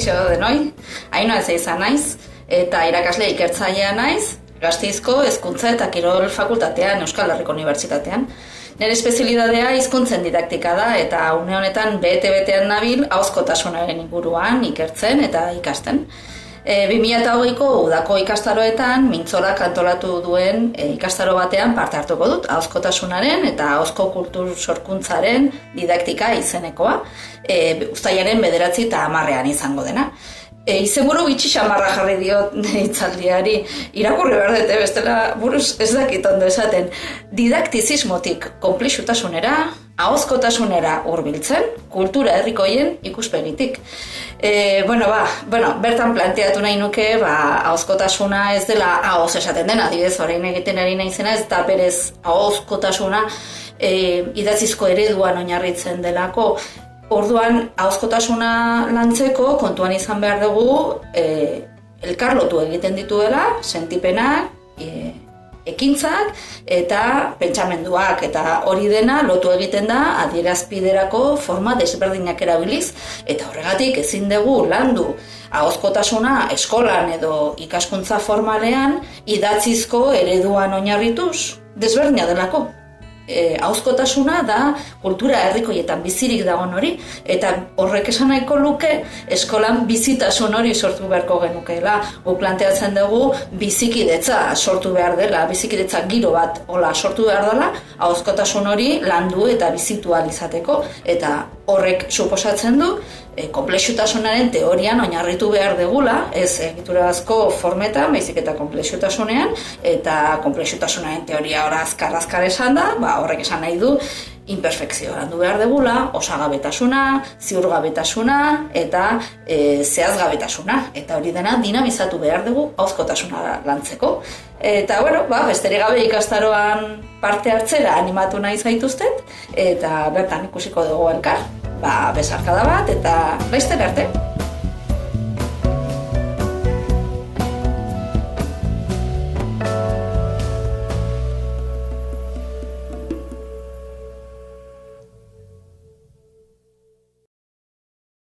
kaixo denoi, Ainhoa Ezeiza naiz, eta irakasle ikertzailea naiz, Gasteizko Hezkuntza eta Kirol Fakultatean, Euskal Herriko Unibertsitatean. Nire espezialitatea hizkuntzen didaktika da, eta une honetan bete-betean nabil ahozkotasunaren inguruan ikertzen eta ikasten. 2008ko udako ikastaroetan mintzolak antolatu duen ikastaro batean parte hartuko dut, ahozkotasunaren eta ahozko kultur sorkuntzaren didaktika izenekoa, uztailaren 9 eta 10 izango dena. Izenburu bitxi xamarra jarri diot hitzaldiari, irakurri behar dute bestela buruz ez dakit ondo esaten, didaktizismotik konplexutasunera, ahozkotasunera hurbiltzen, kultura herrikoien ikuspegitik. Bertan planteatu nahi nuke, ahozkotasuna ez dela ahoz esaten dena, adibidez orain egiten ari naizena, ez da berez ahozkotasuna idatzizko ereduan oinarritzen delako. Orduan, ahozkotasuna lantzeko kontuan izan behar dugu elkarlotu egiten dituela, sentipenak, ekintzak eta pentsamenduak, eta hori dena lotu egiten da adierazpiderako forma desberdinak erabiliz, eta horregatik ezin dugu landu ahozkotasuna eskolan edo ikaskuntza formalean idatzizko ereduan oinarrituz desberdina delako. Ahozkotasuna da kultura herrikoietan bizirik dagoen hori, eta horrek esan nahiko luke eskolan bizitasun hori sortu beharko genukeela. Guk planteatzen dugu bizikidetza sortu behar dela, bizikidetza giro bat sortu behar dela, ahozkotasun hori landu eta bizitu ahal izateko, eta horrek suposatzen du konplexutasunaren teorian oinarritu behar degula, ez egiturazko formetan, baizik eta konplexutasunean, eta konplexutasunaren teoria hor azkar esan da, horrek esan nahi du imperfekzioa landu behar degula, osagabetasuna, ziurgabetasuna eta zehazgabetasuna, eta hori dena dinamizatu behar dugu ahozkotasuna lantzeko. Eta besterik gabe ikastaroan parte hartzera animatu nahi zaituztet, eta bertan ikusiko dugu elkar. Besarkada bat eta laizter arte.